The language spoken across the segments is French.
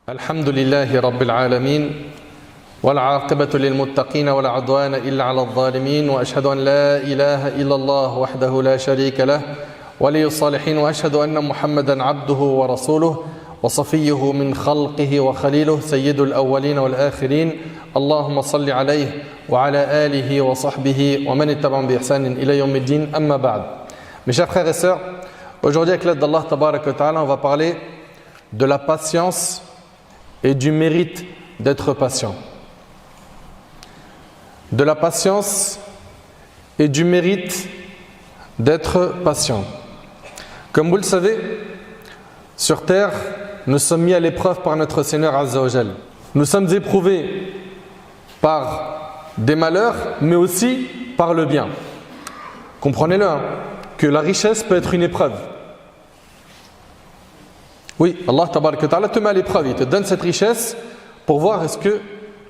الحمد لله رب العالمين والعاقبة للمتقين ولا عدوان إلا على الظالمين وأشهد أن لا إله إلا الله وحده لا شريك له ولي الصالحين وأشهد أن محمدا عبده ورسوله وصفيه من خلقه وخليله سيد الأولين والآخرين اللهم صل عليه وعلى آله وصحبه ومن اتبعهم بإحسان إلى يوم الدين أما بعد. Mes chers frères et sœurs, aujourd'hui avec l'aide d'Allah Tabarak wa Ta'ala, on va parler de la patience et du mérite d'être patient. De la patience et du mérite d'être patient. Comme vous le savez, sur terre, nous sommes mis à l'épreuve par notre Seigneur Azza wa Jal. Nous sommes éprouvés par des malheurs, mais aussi par le bien. Comprenez-le, que la richesse peut être une épreuve. Oui, Allah Tabarak wa Ta'ala te met à l'épreuve, il te donne cette richesse pour voir est-ce que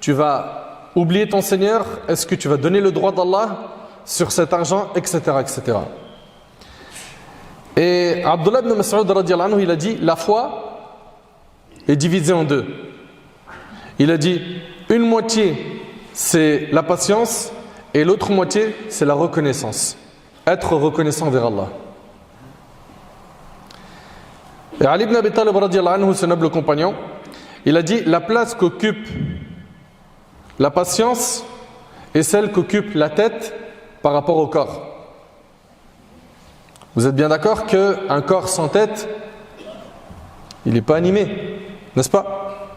tu vas oublier ton Seigneur, est-ce que tu vas donner le droit d'Allah sur cet argent, etc. etc. Et Abdullah ibn Mas'ud radiyallahu anhu, il a dit la foi est divisée en deux. Il a dit une moitié c'est la patience et l'autre moitié c'est la reconnaissance. Être reconnaissant envers Allah. Et Ali ibn Abi Talib radiyallahu anhu, ce noble compagnon, il a dit la place qu'occupe la patience est celle qu'occupe la tête par rapport au corps. Vous êtes bien d'accord qu'un corps sans tête, il n'est pas animé, n'est-ce pas?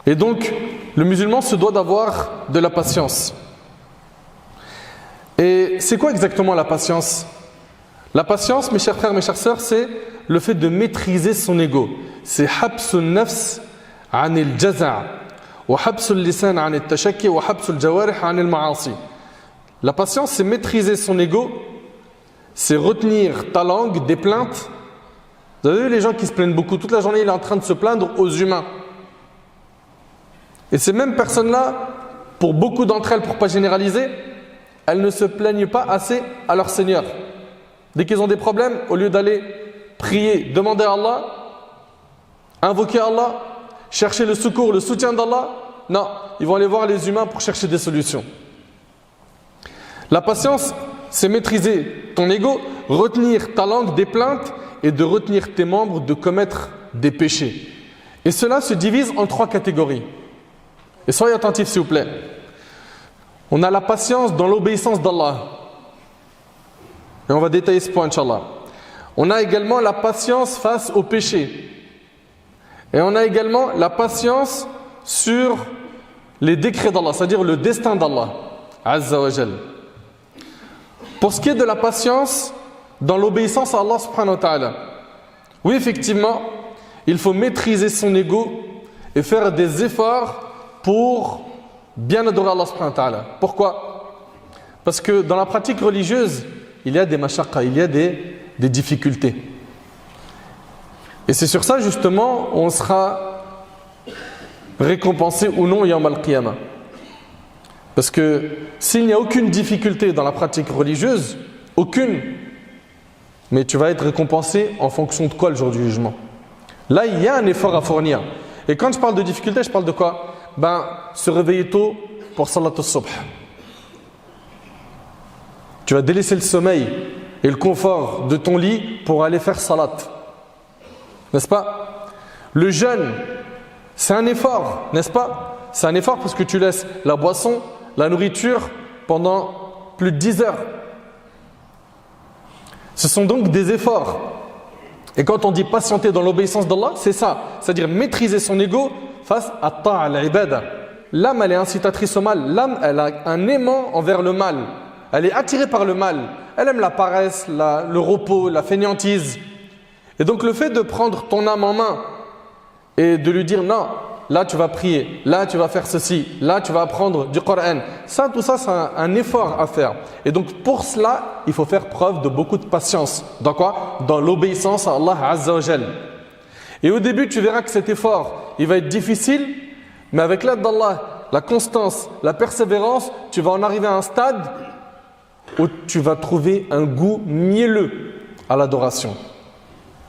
Et donc, le musulman se doit d'avoir de la patience. Et c'est quoi exactement la patience? La patience, mes chers frères, mes chères sœurs, c'est le fait de maîtriser son ego. C'est habsul nafs anil jaza' wa habsul lisan anil tashakki wa habsul jawarih anil ma'asi. La patience, c'est maîtriser son ego, c'est retenir ta langue des plaintes. Vous avez vu les gens qui se plaignent beaucoup, toute la journée il est en train de se plaindre aux humains. Et ces mêmes personnes-là, pour beaucoup d'entre elles, pour ne pas généraliser, elles ne se plaignent pas assez à leur Seigneur. Dès qu'ils ont des problèmes, au lieu d'aller prier, demander à Allah, invoquer Allah, chercher le secours, le soutien d'Allah, non, ils vont aller voir les humains pour chercher des solutions. La patience, c'est maîtriser ton ego, retenir ta langue des plaintes et de retenir tes membres de commettre des péchés. Et cela se divise en trois catégories. Et soyez attentifs s'il vous plaît. On a la patience dans l'obéissance d'Allah. Et on va détailler ce point, Inch'Allah. On a également la patience face au péché. Et on a également la patience sur les décrets d'Allah, c'est-à-dire le destin d'Allah, Azza wa Jal. Pour ce qui est de la patience dans l'obéissance à Allah subhanahu wa ta'ala, oui, effectivement, il faut maîtriser son ego et faire des efforts pour bien adorer Allah subhanahu wa ta'ala. Pourquoi? Parce que dans la pratique religieuse, il y a des mashaqqa, il y a des difficultés. Et c'est sur ça justement on sera récompensé ou non yawm al-qiyamah. Parce que s'il n'y a aucune difficulté dans la pratique religieuse, aucune, mais tu vas être récompensé en fonction de quoi le jour du jugement? Là, il y a un effort à fournir. Et quand je parle de difficulté, je parle de quoi? Se réveiller tôt pour salat al-subh. Tu vas délaisser le sommeil et le confort de ton lit pour aller faire salat. N'est-ce pas? Le jeûne, c'est un effort, n'est-ce pas? C'est un effort parce que tu laisses la boisson, la nourriture pendant plus de 10 heures. Ce sont donc des efforts. Et quand on dit patienter dans l'obéissance d'Allah, c'est ça. C'est-à-dire maîtriser son ego face à ta'a al-ibada. L'âme, elle est incitatrice au mal. L'âme, elle a un aimant envers le mal. Elle est attirée par le mal. Elle aime la paresse, le repos, la fainéantise. Et donc le fait de prendre ton âme en main et de lui dire non, là tu vas prier, là tu vas faire ceci, là tu vas apprendre du Coran. Ça, tout ça, c'est un effort à faire. Et donc pour cela, il faut faire preuve de beaucoup de patience. Dans quoi? Dans l'obéissance à Allah Azza wa Jal. Et au début, tu verras que cet effort, il va être difficile, mais avec l'aide d'Allah, la constance, la persévérance, tu vas en arriver à un stade où tu vas trouver un goût mielleux à l'adoration.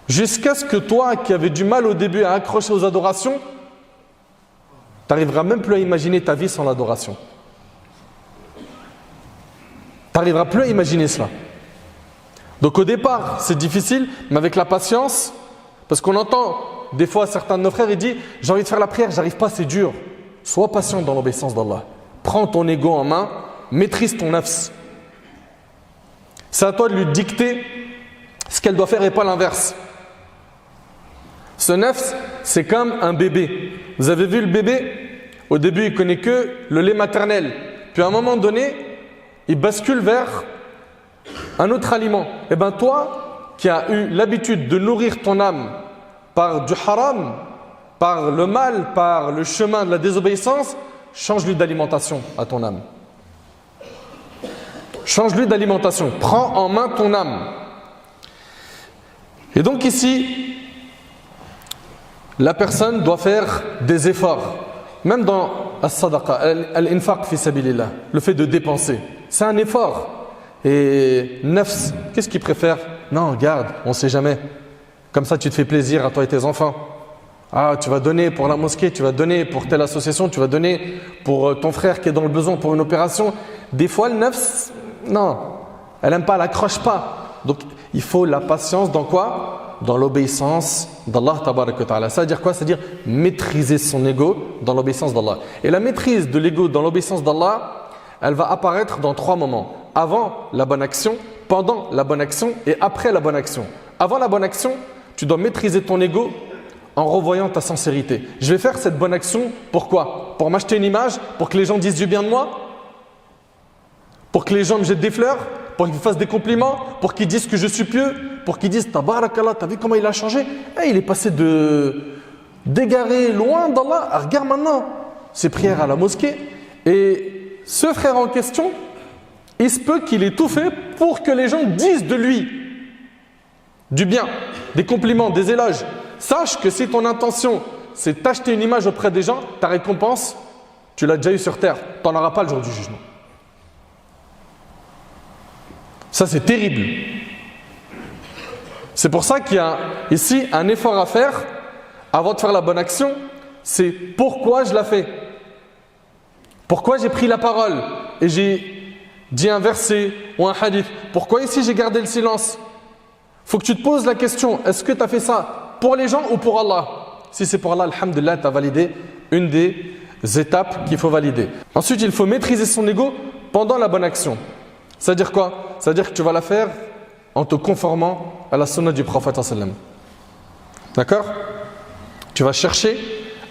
jusqu'à ce que toi, qui avais du mal au début à accrocher aux adorations, tu n'arriveras même plus à imaginer ta vie sans l'adoration. Tu n'arriveras plus à imaginer cela. Donc au départ, c'est difficile, mais avec la patience, parce qu'on entend des fois certains de nos frères, ils disent « J'ai envie de faire la prière, j'arrive pas, c'est dur. » Sois patient dans l'obéissance d'Allah. Prends ton ego en main, maîtrise ton nafs. C'est à toi de lui dicter ce qu'elle doit faire et pas l'inverse. Ce nafs, c'est comme un bébé. Vous avez vu le bébé? Au début, il connaît que le lait maternel. Puis à un moment donné, il bascule vers un autre aliment. Et bien toi, qui as eu l'habitude de nourrir ton âme par du haram, par le mal, par le chemin de la désobéissance, change-lui d'alimentation à ton âme. Change-lui d'alimentation. Prends en main ton âme. Et donc ici, la personne doit faire des efforts. Même dans as-sadaqa, al-infaq fi sabilillah, le fait de dépenser, c'est un effort. Et nafs, qu'est-ce qu'il préfère? Non, garde, on ne sait jamais. Comme ça, tu te fais plaisir à toi et tes enfants. Ah, tu vas donner pour la mosquée, tu vas donner pour telle association, tu vas donner pour ton frère qui est dans le besoin pour une opération. Des fois, le nafs, non, elle n'aime pas, elle n'accroche pas. Donc, il faut la patience dans quoi? Dans l'obéissance d'Allah tabaraka wa ta'ala. Ça veut dire quoi? Ça veut dire maîtriser son ego dans l'obéissance d'Allah. Et la maîtrise de l'ego dans l'obéissance d'Allah, elle va apparaître dans 3 moments. Avant la bonne action, pendant la bonne action et après la bonne action. Avant la bonne action, tu dois maîtriser ton ego en revoyant ta sincérité. Je vais faire cette bonne action, pourquoi? Pour m'acheter une image, pour que les gens disent du bien de moi, pour que les gens me jettent des fleurs, pour qu'ils me fassent des compliments, pour qu'ils disent que je suis pieux, pour qu'ils disent Tabarakallah, t'as vu comment il a changé? Il est passé d'égaré loin d'Allah. Regarde maintenant ses prières à la mosquée. Et ce frère en question, il se peut qu'il ait tout fait pour que les gens disent de lui du bien, des compliments, des éloges. Sache que si ton intention c'est d'acheter une image auprès des gens, ta récompense, tu l'as déjà eu sur terre. Tu n'en auras pas le jour du jugement. Ça, c'est terrible. C'est pour ça qu'il y a ici un effort à faire avant de faire la bonne action. C'est pourquoi je la fais. Pourquoi j'ai pris la parole et j'ai dit un verset ou un hadith. Pourquoi ici j'ai gardé le silence? Il faut que tu te poses la question, est-ce que tu as fait ça pour les gens ou pour Allah? Si c'est pour Allah, alhamdulillah, tu as validé une des étapes qu'il faut valider. Ensuite, il faut maîtriser son ego pendant la bonne action. Ça veut dire quoi? Ça veut dire que tu vas la faire en te conformant à la sunna du prophète sallam. D'accord? Tu vas chercher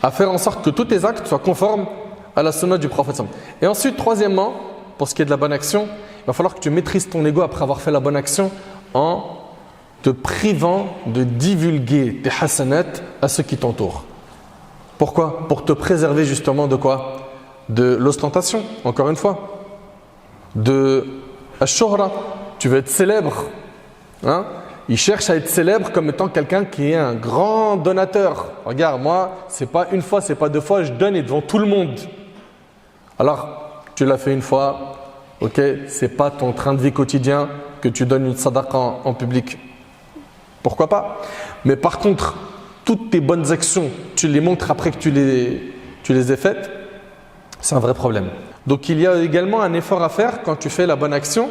à faire en sorte que tous tes actes soient conformes à la sunna du prophète sallam. Et ensuite, troisièmement, pour ce qui est de la bonne action, il va falloir que tu maîtrises ton ego après avoir fait la bonne action en te privant de divulguer tes hasanat à ceux qui t'entourent. Pourquoi? Pour te préserver justement de quoi? De l'ostentation, encore une fois. De ash-shuhra. Tu veux être célèbre. Hein? Il cherche à être célèbre comme étant quelqu'un qui est un grand donateur. Regarde, moi, c'est pas une fois, c'est pas 2 fois, je donne et devant tout le monde. Alors, tu l'as fait une fois, ok, c'est pas ton train de vie quotidien que tu donnes une sadaqa en public. Pourquoi pas? Mais par contre, toutes tes bonnes actions, tu les montres après que tu les aies faites, c'est un vrai problème. Donc il y a également un effort à faire quand tu fais la bonne action.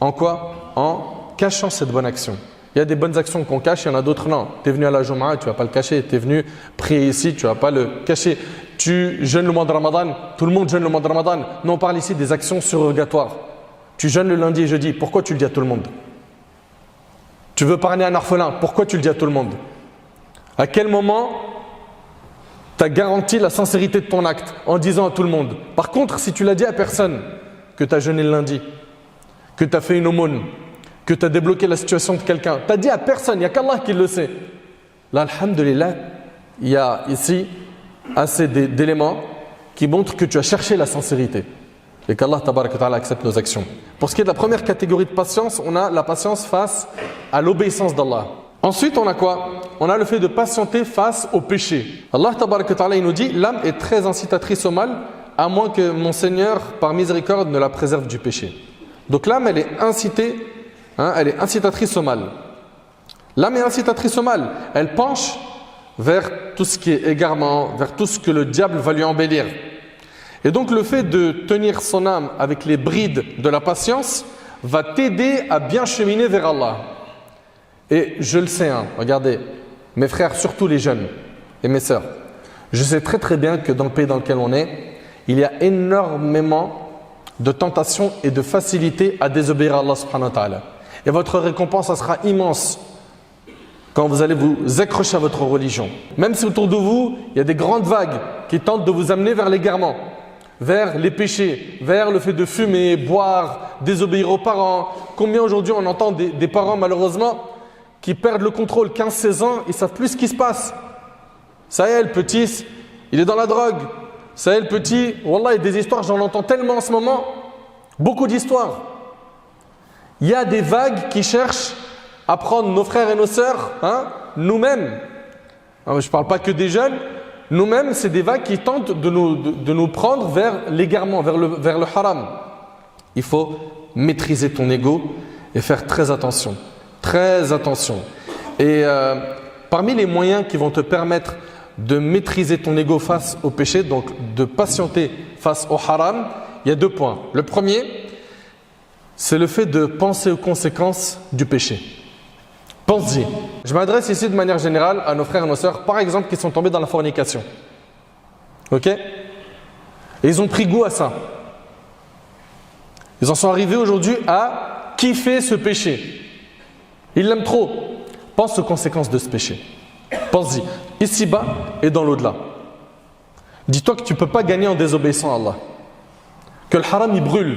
En quoi? En cachant cette bonne action. Il y a des bonnes actions qu'on cache, il y en a d'autres non. Tu es venu à la Jumu'ah, tu ne vas pas le cacher. Tu es venu prier ici, tu ne vas pas le cacher. Tu jeûnes le mois de Ramadan, tout le monde jeûne le mois de Ramadan. Nous on parle ici des actions surrogatoires. Tu jeûnes le lundi et jeudi, pourquoi tu le dis à tout le monde? Tu veux parler à un orphelin, pourquoi tu le dis à tout le monde? À quel moment tu as garanti la sincérité de ton acte en disant à tout le monde? Par contre, si tu l'as dit à personne, que tu as jeûné le lundi, que tu as fait une aumône, que tu as débloqué la situation de quelqu'un, tu as dit à personne, il n'y a qu'Allah qui le sait. Là, alhamdulillah, il y a ici assez d'éléments qui montrent que tu as cherché la sincérité et qu'Allah tabaraka wa ta'ala accepte nos actions. Pour ce qui est de la première catégorie de patience, on a la patience face à l'obéissance d'Allah. Ensuite, on a quoi? On a le fait de patienter face au péché. Allah tabaraka wa ta'ala, il nous dit, l'âme est très incitatrice au mal, à moins que mon Seigneur, par miséricorde, ne la préserve du péché. Donc l'âme, elle est incitée, elle est incitatrice au mal. L'âme est incitatrice au mal. Elle penche vers tout ce qui est égarement, vers tout ce que le diable va lui embellir. Et donc le fait de tenir son âme avec les brides de la patience va t'aider à bien cheminer vers Allah. Et je le sais, regardez, mes frères, surtout les jeunes et mes sœurs, je sais très très bien que dans le pays dans lequel on est, il y a énormément de tentations et de facilité à désobéir à Allah subhanahu wa ta'ala. Et votre récompense, ça sera immense quand vous allez vous accrocher à votre religion. Même si autour de vous, il y a des grandes vagues qui tentent de vous amener vers l'égarement, vers les péchés, vers le fait de fumer, boire, désobéir aux parents. Combien aujourd'hui on entend des parents malheureusement qui perdent le contrôle, 15-16 ans, ils ne savent plus ce qui se passe. Ça y est, le petit, il est dans la drogue. Ça y est, le petit, wallah, il y a des histoires, j'en entends tellement en ce moment. Beaucoup d'histoires. Il y a des vagues qui cherchent à prendre nos frères et nos sœurs, nous-mêmes. Je ne parle pas que des jeunes. Nous-mêmes, c'est des vagues qui tentent de nous prendre vers l'égarement, vers le haram. Il faut maîtriser ton ego et faire très attention. Très attention. Et parmi les moyens qui vont te permettre de maîtriser ton ego face au péché, donc de patienter face au haram, il y a 2 points. Le premier, c'est le fait de penser aux conséquences du péché. Pense-y. Je m'adresse ici de manière générale à nos frères et nos sœurs, par exemple, qui sont tombés dans la fornication. Ok? Et ils ont pris goût à ça. Ils en sont arrivés aujourd'hui à kiffer ce péché. Ils l'aiment trop. Pense aux conséquences de ce péché. Pense-y, ici-bas et dans l'au-delà. Dis-toi que tu ne peux pas gagner en désobéissant à Allah. Que le haram il brûle.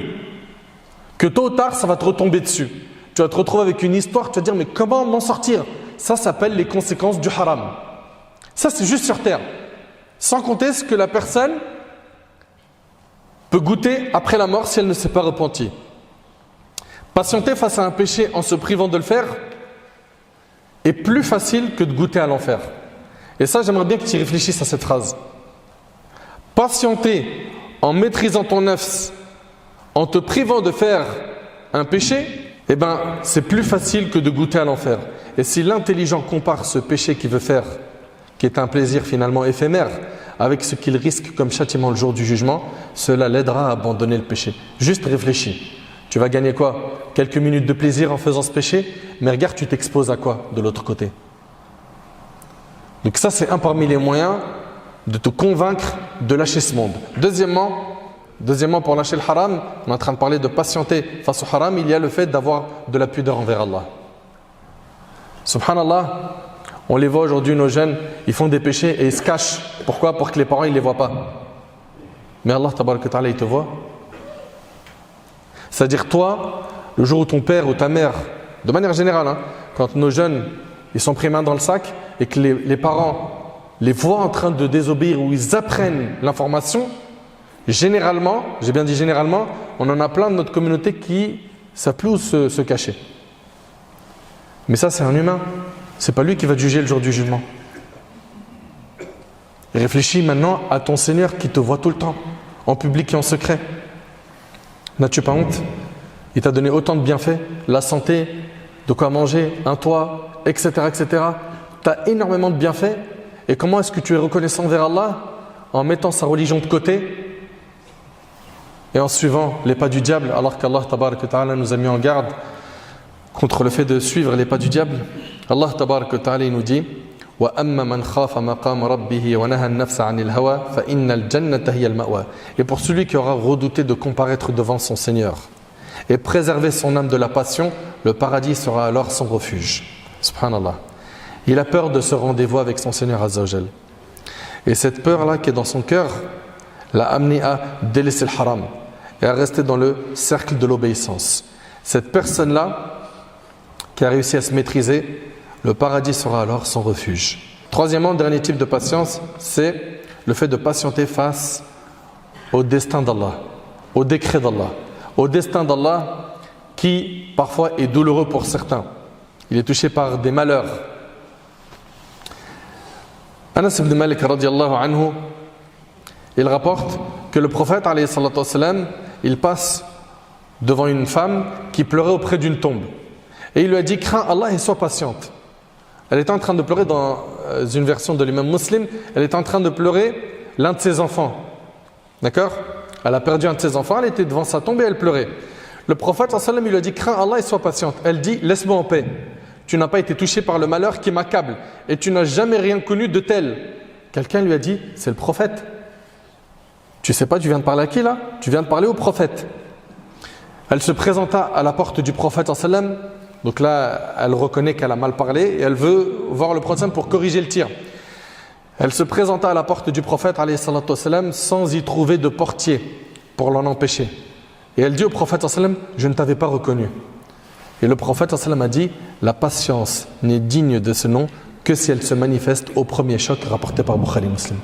Que tôt ou tard ça va te retomber dessus. Tu vas te retrouver avec une histoire, tu vas te dire mais comment m'en sortir? Ça s'appelle les conséquences du haram. Ça c'est juste sur terre. Sans compter ce que la personne peut goûter après la mort si elle ne s'est pas repentie. Patienter face à un péché en se privant de le faire est plus facile que de goûter à l'enfer. Et ça, j'aimerais bien que tu réfléchisses à cette phrase. Patienter en maîtrisant ton nafs, en te privant de faire un péché, eh ben, c'est plus facile que de goûter à l'enfer. Et si l'intelligent compare ce péché qu'il veut faire, qui est un plaisir finalement éphémère, avec ce qu'il risque comme châtiment le jour du jugement, cela l'aidera à abandonner le péché. Juste réfléchis. Tu vas gagner quoi? Quelques minutes de plaisir en faisant ce péché, mais regarde, tu t'exposes à quoi de l'autre côté? Donc ça, c'est un parmi les moyens de te convaincre de lâcher ce monde. Deuxièmement, pour lâcher le haram, on est en train de parler de patienter face au haram, il y a le fait d'avoir de la pudeur envers Allah. Subhanallah, on les voit aujourd'hui, nos jeunes, ils font des péchés et ils se cachent. Pourquoi? Pour que les parents ne les voient pas. Mais Allah, tabaraka ta'ala, il te voit. C'est-à-dire toi, le jour où ton père ou ta mère, de manière générale, quand nos jeunes ils sont pris main dans le sac et que les parents les voient en train de désobéir ou ils apprennent l'information, généralement, j'ai bien dit généralement, on en a plein de notre communauté qui ne savent plus où se cacher. Mais ça, c'est un humain. C'est pas lui qui va te juger le jour du jugement. Réfléchis maintenant à ton Seigneur qui te voit tout le temps, en public et en secret. N'as-tu pas honte? Il t'a donné autant de bienfaits, la santé, de quoi manger, un toit, etc. etc. Tu as énormément de bienfaits. Et comment est-ce que tu es reconnaissant vers Allah? En mettant sa religion de côté et en suivant les pas du diable, alors qu'Allah tabaraka ta'ala nous a mis en garde contre le fait de suivre les pas du diable. Allah tabaraka ta'ala nous dit وَأَمَّا مَنْ خَافَ مَقَامَ رَبِّهِ وَنَهَى النَّفْسَ عَنِ الْهَوَى فَإِنَّ الْجَنَّةَ هِيَ الْمَأْوَى. Et pour celui qui aura redouté de comparaître devant son Seigneur et préserver son âme de la passion, le paradis sera alors son refuge. Subhanallah. Il a peur de ce rendez-vous avec son Seigneur Azza wa Jal. Et cette peur-là qui est dans son cœur l'a amené à délaisser le haram et à rester dans le cercle de l'obéissance. Cette personne-là qui a réussi à se maîtriser, le paradis sera alors son refuge. Troisièmement, dernier type de patience, c'est le fait de patienter face au destin d'Allah, au décret d'Allah, au destin d'Allah qui parfois est douloureux pour certains. Il est touché par des malheurs. Anas ibn Malik radiyallahu anhu, il rapporte que le prophète alayhi salatu wassalam, il passe devant une femme qui pleurait auprès d'une tombe. Et il lui a dit, crains Allah et sois patiente. Elle était en train de pleurer dans une version de l'imam Muslim. Elle était en train de pleurer l'un de ses enfants. D'accord? Elle a perdu un de ses enfants, elle était devant sa tombe et elle pleurait. Le prophète sallallahu alayhi wa sallam, il lui a dit, crains Allah et sois patiente. Elle dit, laisse-moi en paix. Tu n'as pas été touché par le malheur qui m'accable et tu n'as jamais rien connu de tel. Quelqu'un lui a dit, c'est le prophète. Tu sais pas, tu viens de parler à qui là? Tu viens de parler au prophète. Elle se présenta à la porte du prophète sallallahu alayhi wa sallam. Donc là, elle reconnaît qu'elle a mal parlé et elle veut voir le prophète pour corriger le tir. Elle se présenta à la porte du prophète alayhi salatu wa sallam, sans y trouver de portier pour l'en empêcher. Et elle dit au prophète sallallahu alayhi wa sallam, je ne t'avais pas reconnu. Et le prophète sallallahu alayhi wa sallam a dit, la patience n'est digne de ce nom que si elle se manifeste au premier choc rapporté par Bukhari Muslim.